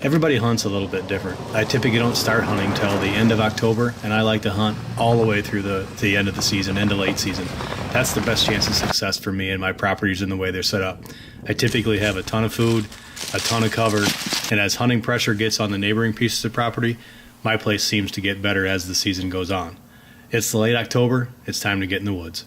Everybody hunts a little bit different. I typically don't start hunting till the end of October, and I like to hunt all the way through the end of the season, into late season. That's the best chance of success for me and my properties in the way they're set up. I typically have a ton of food, a ton of cover, and as hunting pressure gets on the neighboring pieces of property, my place seems to get better as the season goes on. It's late October, it's time to get in the woods.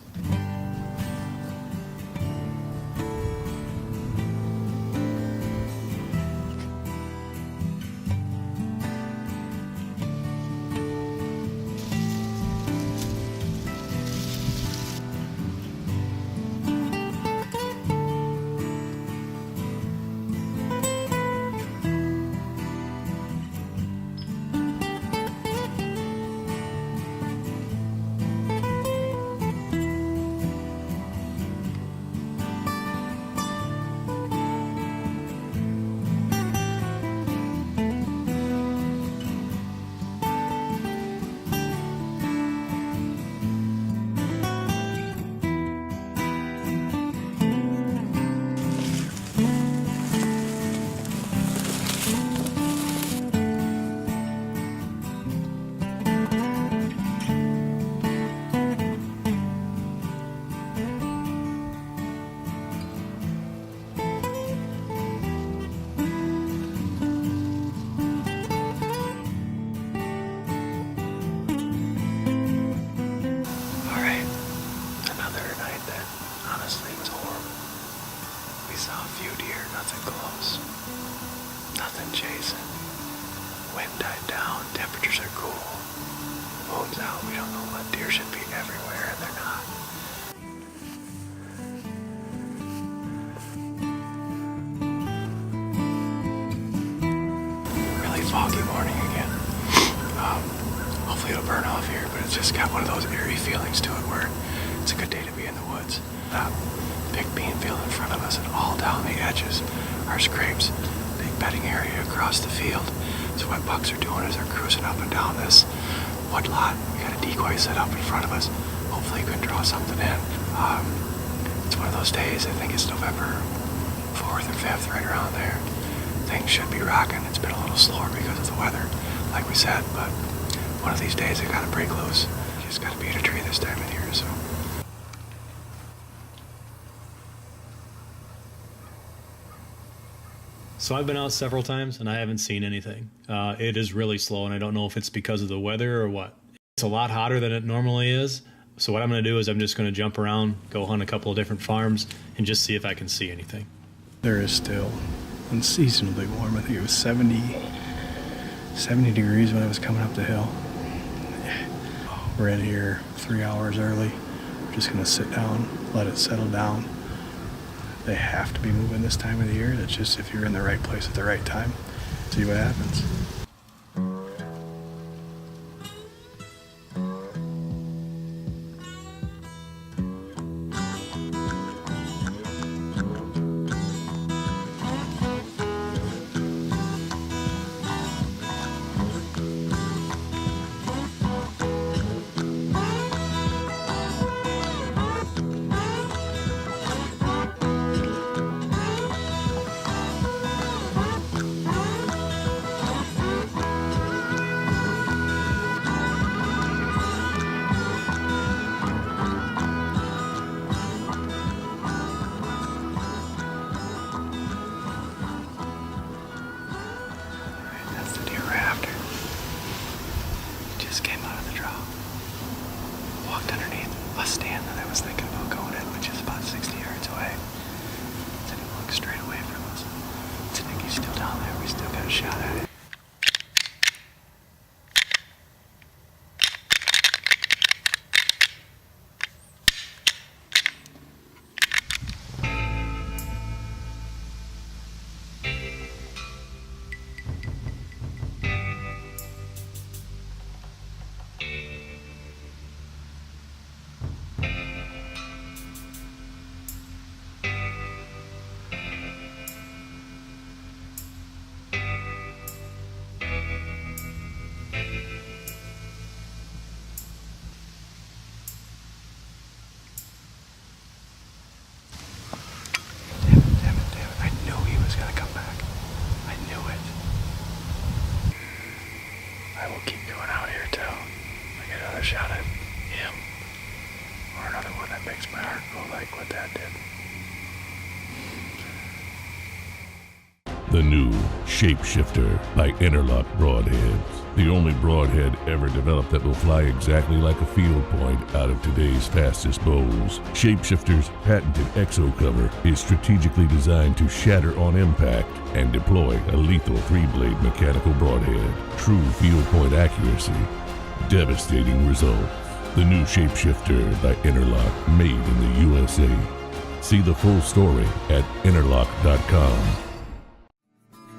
Nothing chasing. Wind died down. Temperatures are cool. Moon's out. We don't know what deer should be everywhere, and they're not. Really foggy morning again. Hopefully it'll burn off here, but it's just got one of those eerie feelings to it where it's a good day to be in the woods. Big bean field in front of us, and all down the edges are scrapes. Big bedding area across the field. So what bucks are doing is they're cruising up and down this wood lot. We got a decoy set up in front of us. Hopefully we can draw something in. It's one of those days, I think it's November 4th or 5th, right around there. Things should be rocking. It's been a little slower because of the weather, like we said, but one of these days they gotta break loose. You just gotta beat a tree this time of year, so. So I've been out several times and I haven't seen anything. It is really slow, and I don't know if it's because of the weather or what. It's a lot hotter than it normally is. So what I'm going to do is I'm just going to jump around, go hunt a couple of different farms, and just see if I can see anything. There is still unseasonably warm. I think it was 70 degrees when I was coming up the hill. We're in here 3 hours early. We're just going to sit down, let it settle down. They have to be moving this time of the year. It's just if you're in the right place at the right time, see what happens. Came out of the draw, walked underneath a stand that I was thinking about going in, which is about 60 yards away. Didn't look straight away from us. Nicky's still down there. We still got a shot at it. The new Shapeshifter by Interlock Broadheads. The only broadhead ever developed that will fly exactly like a field point out of today's fastest bows. Shapeshifter's patented exo cover is strategically designed to shatter on impact and deploy a lethal 3-blade mechanical broadhead. True field point accuracy, devastating results. The new Shapeshifter by Interlock, made in the USA. See the full story at interlock.com.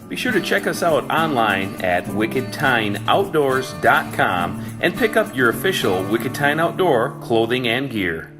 Be sure to check us out online at wickedtineoutdoors.com and pick up your official Wicked Tine Outdoor clothing and gear.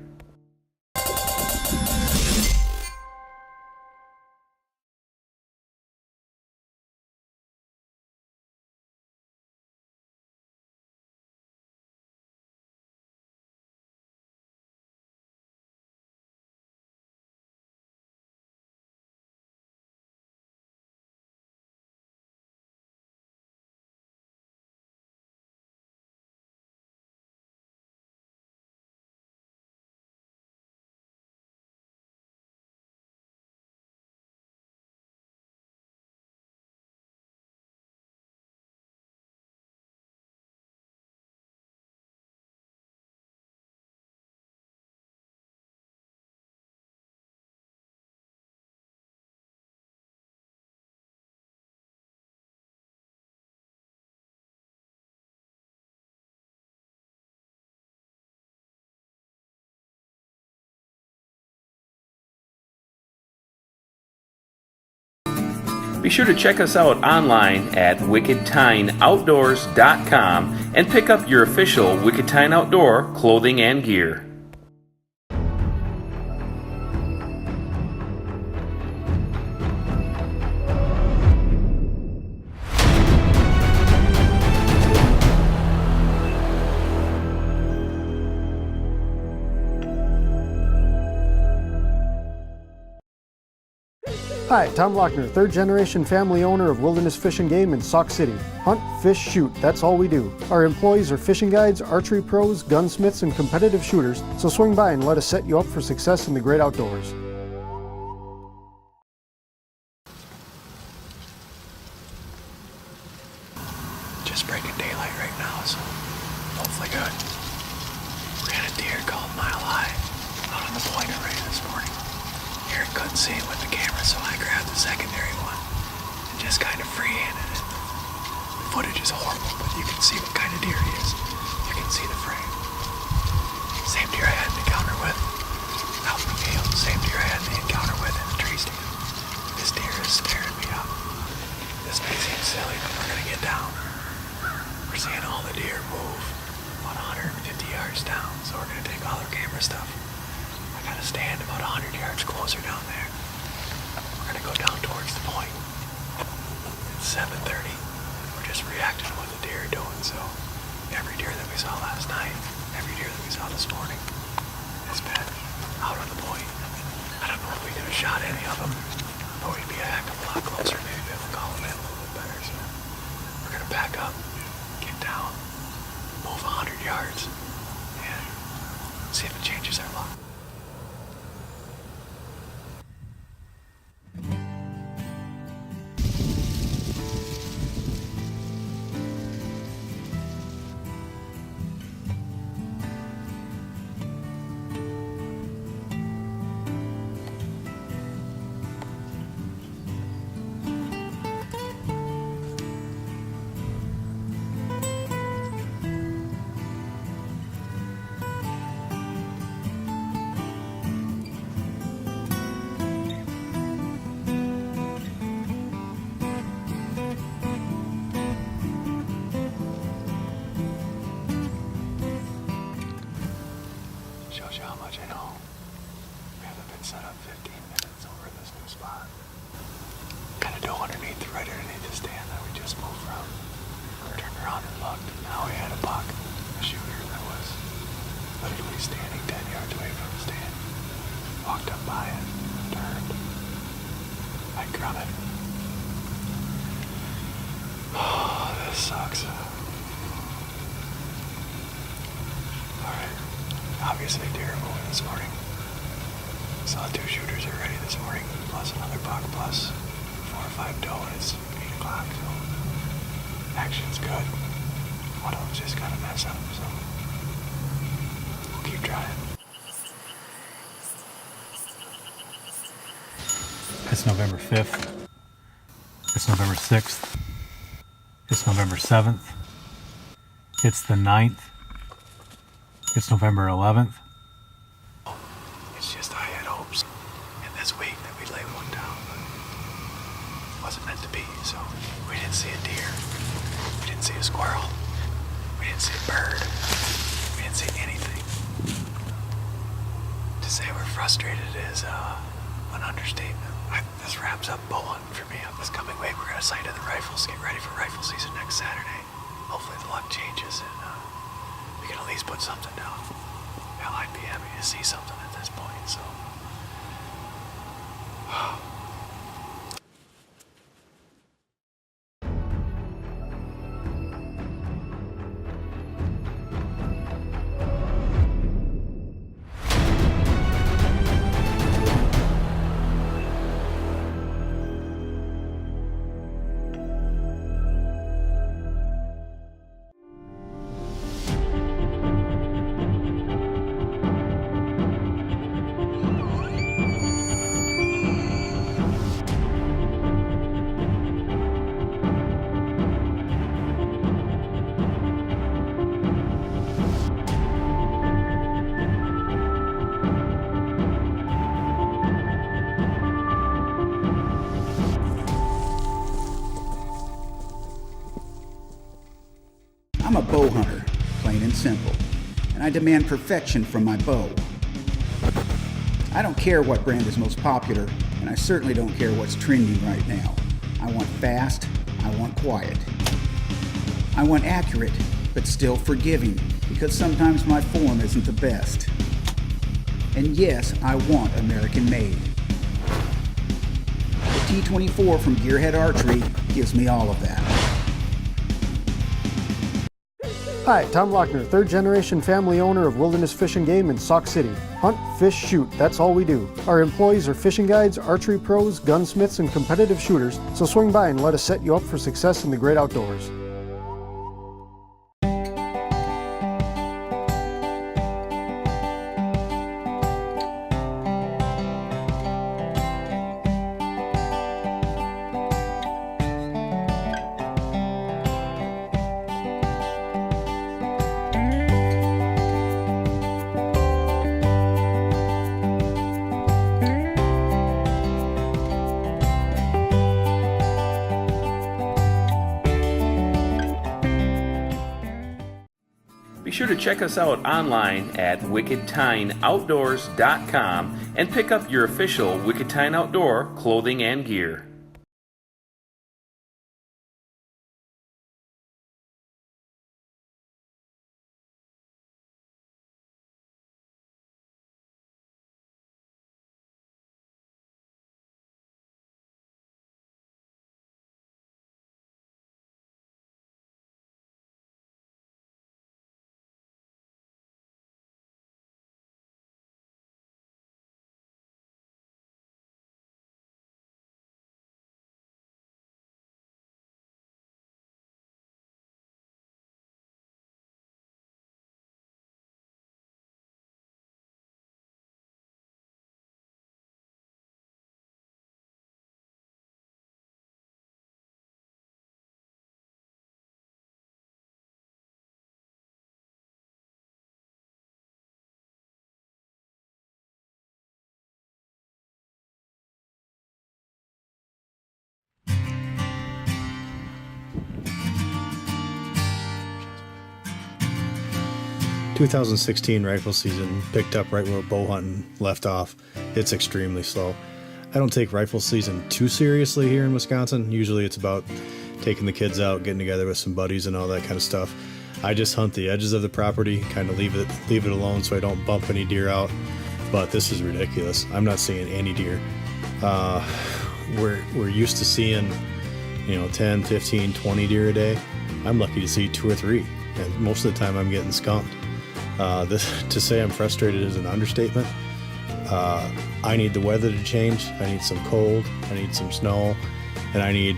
Be sure to check us out online at wickedtineoutdoors.com and pick up your official Wicked Tine Outdoor clothing and gear. Hi, Tom Lochner, third generation family owner of Wilderness Fish and Game in Sauk City. Hunt, fish, shoot, that's all we do. Our employees are fishing guides, archery pros, gunsmiths, and competitive shooters, so swing by and let us set you up for success in the great outdoors. Just breaking daylight right now, so hopefully good. Ran a deer called Mile High out on the point array this morning. Aaron couldn't see it with the camera, so I grabbed the secondary one and just kind of free-handed it. The footage is horrible, but you can see what kind of deer he is. You can see the frame. Same deer I had an encounter with out in the field. Same deer I had the encounter with in the tree stand. This deer is staring me up. This may seem silly, but we're gonna get down. We're seeing all the deer move about 150 yards down, so we're gonna take all our camera stuff. I gotta stand about 100 yards closer down there. We're gonna go down towards the point. It's 7:30. We're just reacting to what the deer are doing, so every deer that we saw last night, every deer that we saw this morning has been out on the point. I don't know if we could have shot any of them, but we'd be a heck of a lot closer. Maybe be able to call them in a little bit better, so we're gonna back up, get down, move 100 yards, and see if it changes our luck. Shows you how much I know. We haven't been set up 15 minutes over this new spot. Kind of dove underneath, right underneath the stand that we just moved from. Turned around and looked. Now we had a buck, a shooter that was literally standing 10 yards away from the stand. Walked up by it, turned. I grunted. Oh, this sucks. Alright. Obviously deer are moving this morning. Saw 2 shooters already this morning, plus another buck, plus 4 or 5 doe and it's 8 o'clock, so action's good. One of them's just got to mess up, so we'll keep trying. It's November 5th. It's November 6th. It's November 7th. It's the 9th. It's November 11th. It's just I had hopes in this week that we'd lay one down, but it wasn't meant to be, so we didn't see a deer. We didn't see a squirrel. We didn't see a bird. We didn't see anything. To say we're frustrated is an understatement. This wraps up bow hunting for me on this coming week. We're going to sight in the rifles, get ready for rifle season next Saturday. Hopefully the luck changes and we can at least put something down. Hell, I'd be happy to see something at this point, so. 'I'm a bow hunter, plain and simple, and I demand perfection from my bow. I don't care what brand is most popular, and I certainly don't care what's trending right now. I want fast, I want quiet. I want accurate, but still forgiving, because sometimes my form isn't the best. And yes, I want American made. The T-24 from Gearhead Archery gives me all of that. Hi, Tom Lochner, third generation family owner of Wilderness Fish and Game in Sauk City. Hunt, fish, shoot, that's all we do. Our employees are fishing guides, archery pros, gunsmiths, and competitive shooters, so swing by and let us set you up for success in the great outdoors. Be sure to check us out online at wickedtineoutdoors.com and pick up your official Wicked Tine Outdoor clothing and gear. The 2016 rifle season picked up right where bow hunting left off. It's extremely slow. I don't take rifle season too seriously here in Wisconsin. Usually it's about taking the kids out, getting together with some buddies and all that kind of stuff. I just hunt the edges of the property, kind of leave it alone so I don't bump any deer out. But this is ridiculous. I'm not seeing any deer. We're used to seeing, 10, 15, 20 deer a day. I'm lucky to see 2 or 3, and most of the time I'm getting skunked. To say I'm frustrated is an understatement. I need the weather to change. I need some cold. I need some snow. and I need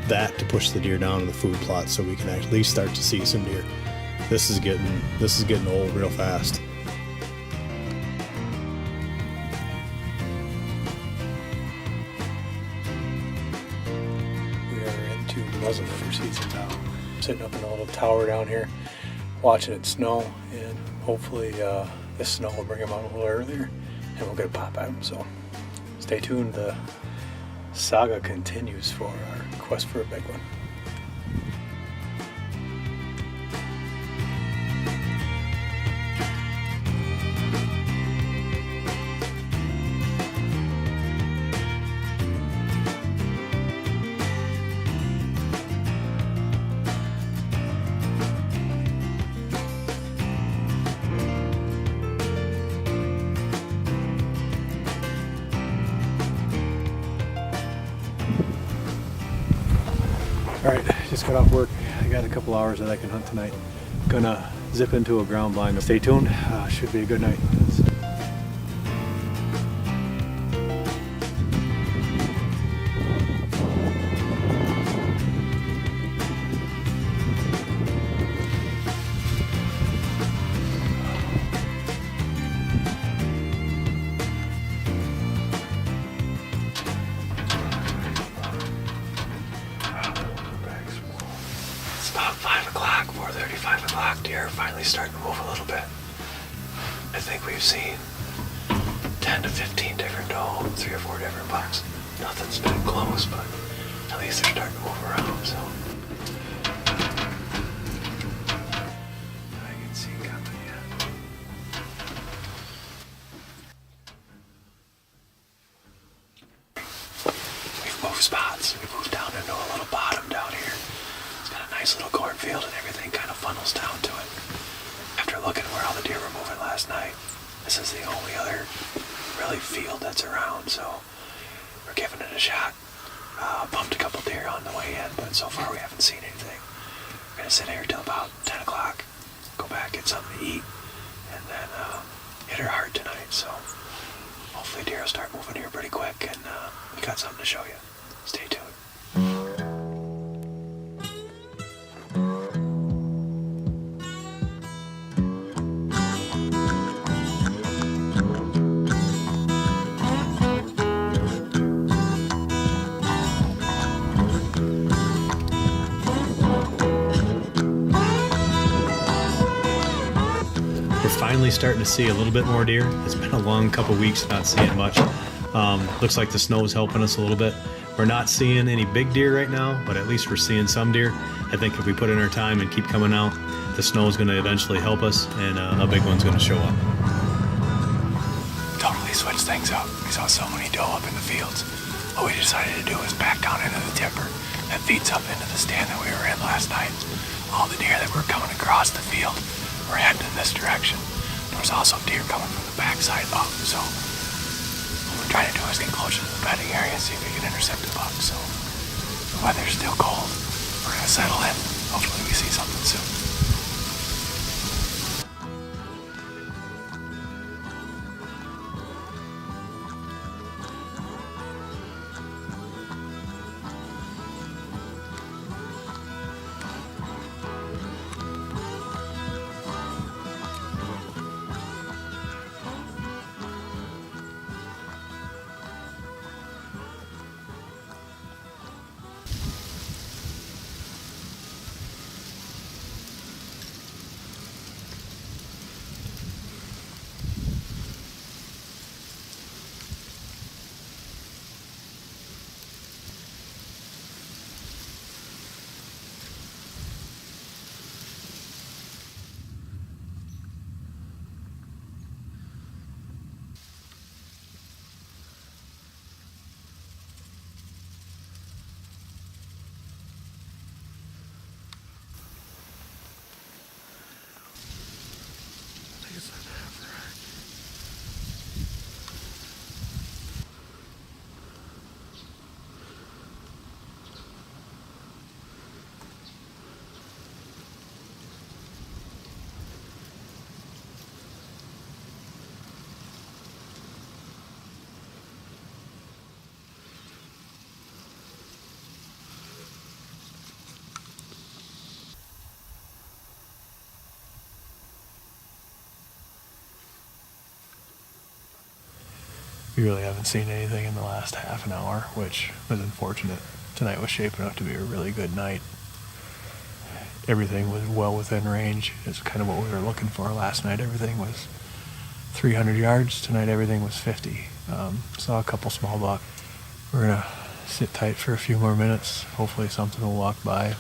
that to push the deer down to the food plot so we can at least start to see some deer. This is getting old real fast. We are into muzzleloader season now. Sitting up in a little tower down here, watching it snow, and hopefully this snow will bring them out a little earlier, and we'll get a pop at them. So stay tuned. The saga continues for our quest for a big one. All right, just got off work. I got a couple hours that I can hunt tonight. Gonna zip into a ground blind. Stay tuned. Should be a good night. It's about 5 o'clock, 4:30, 5 o'clock. Deer are finally starting to move a little bit. I think we've seen 10 to 15 different doe, 3 or 4 different bucks. Nothing's been close, but at least they're starting to move around, so. I can see coming, yeah. We've moved spots. We've moved down into a little bottom down here. It's got a nice little cornfield and everything kind of funnels down to it. After looking where all the deer were moving last night, this is the only other really field that's around, so we're giving it a shot. Bumped a couple deer on the way in, but so far we haven't seen anything. We're gonna sit here till about 10 o'clock, go back, get something to eat, and then hit her hard tonight, so hopefully deer will start moving here pretty quick, and we got something to show you. Stay tuned. We're finally starting to see a little bit more deer. It's been a long couple weeks not seeing much. Looks like the snow is helping us a little bit. We're not seeing any big deer right now, but at least we're seeing some deer. I think if we put in our time and keep coming out, the snow is going to eventually help us, and a big one's going to show up. Totally switched things up. We saw so many doe up in the fields. What we decided to do was back down into the timber that feeds up into the stand that we were in last night. All the deer that were coming across the field were heading in this direction. There was also deer coming from the backside up, so what we're trying to do is get closer to the bedding area and see if we can intercept a buck. So the weather's still cold. We're gonna settle in. Hopefully we see something soon. we really haven't seen anything in the last half an hour, which was unfortunate. Tonight was shaping up to be a really good night. Everything was well within range. It's kind of what we were looking for last night. Everything was 300 yards. Tonight everything was 50. Saw a couple small buck. We're gonna sit tight for a few more minutes. Hopefully something will walk by.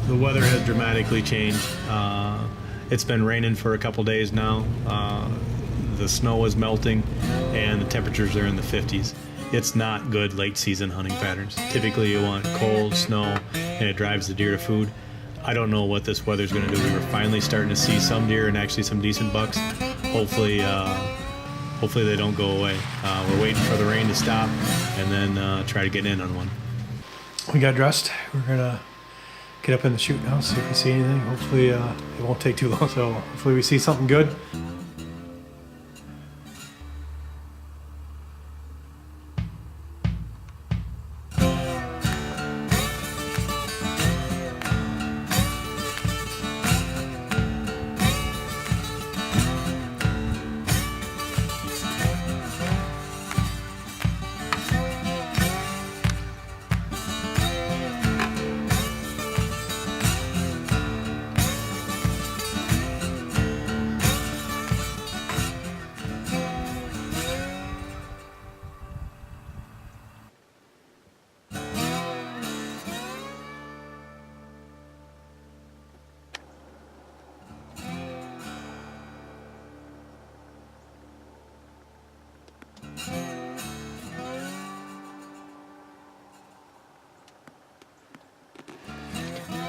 The weather has dramatically changed. It's been raining for a couple days now. The snow is melting and the temperatures are in the 50s. It's not good late season hunting patterns. Typically you want cold, snow, and it drives the deer to food. I don't know what this weather's going to do. We were finally starting to see some deer and actually some decent bucks. Hopefully they don't go away. We're waiting for the rain to stop and then try to get in on one. We got dressed. We're gonna get up in the chute now, see if we see anything. Hopefully it won't take too long, so hopefully we see something good.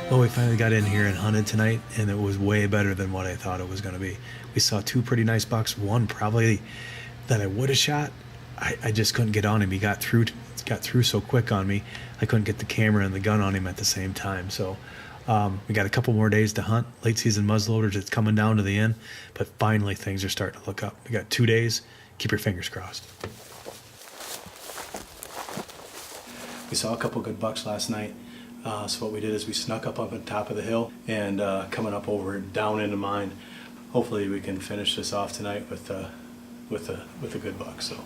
Well, we finally got in here and hunted tonight, and it was way better than what I thought it was going to be. We saw two pretty nice bucks. One probably that I would have shot. I just couldn't get on him. He got through so quick on me. I couldn't get the camera and the gun on him at the same time. So we got a couple more days to hunt. Late season muzzleloaders, it's coming down to the end, but finally things are starting to look up. We got 2 days. Keep your fingers crossed. We saw a couple good bucks last night. So what we did is we snuck up on top of the hill and coming up over down into mine. Hopefully we can finish this off tonight with a good buck. So.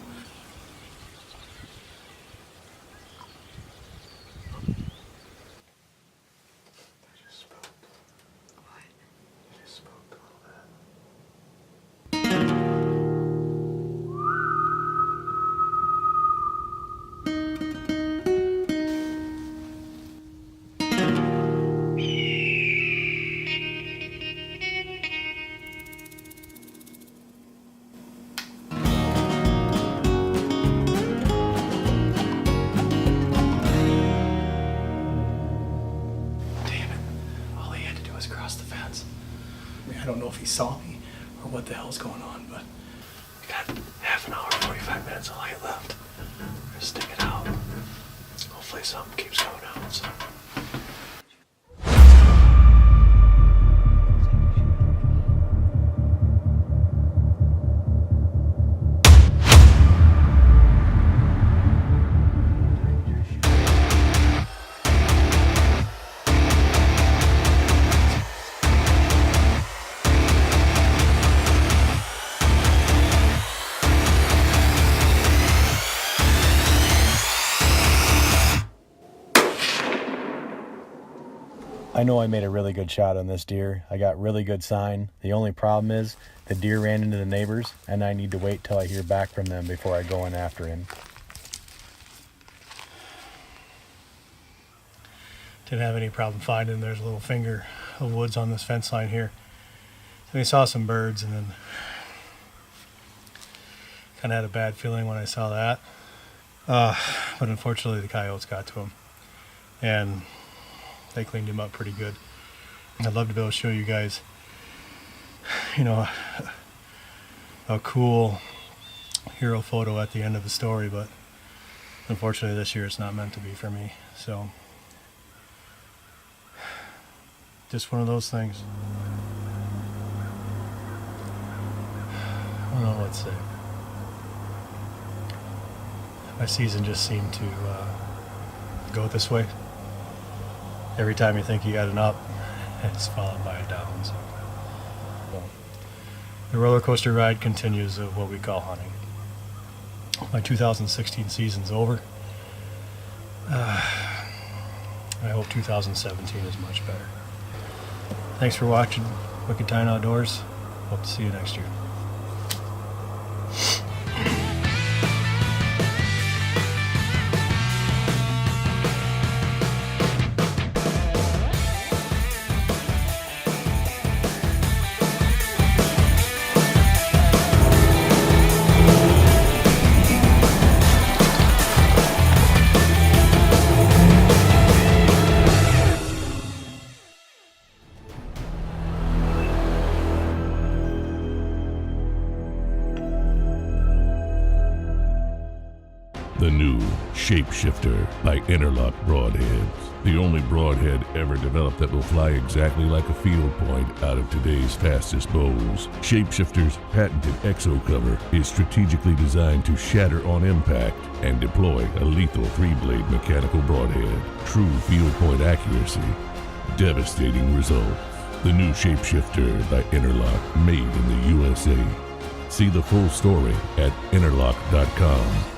I don't know if he saw me or what the hell's going on, but we got half an hour, 45 minutes of light left. We're gonna stick it out. Hopefully something keeps going out. So. I know I made a really good shot on this deer. I got really good sign. The only problem is the deer ran into the neighbors, and I need to wait till I hear back from them before I go in after him. Didn't have any problem finding. There's a little finger of woods on this fence line here. So we saw some birds, and then kind of had a bad feeling when I saw that. But unfortunately the coyotes got to him, and they cleaned him up pretty good. I'd love to be able to show you guys, a cool hero photo at the end of the story, but unfortunately this year it's not meant to be for me. So just one of those things. I don't know what to say. My season just seemed to go this way. Every time you think you got an up, it's followed by a down. So the roller coaster ride continues of what we call hunting. My 2016 season's over. I hope 2017 is much better. Thanks for watching Wicked Tine Outdoors. Hope to see you next year. The new Shapeshifter by Interlock Broadheads. The only broadhead ever developed that will fly exactly like a field point out of today's fastest bows. Shapeshifter's patented exo cover is strategically designed to shatter on impact and deploy a lethal 3-blade mechanical broadhead. True field point accuracy, devastating results. The new Shapeshifter by Interlock, made in the USA. See the full story at interlock.com.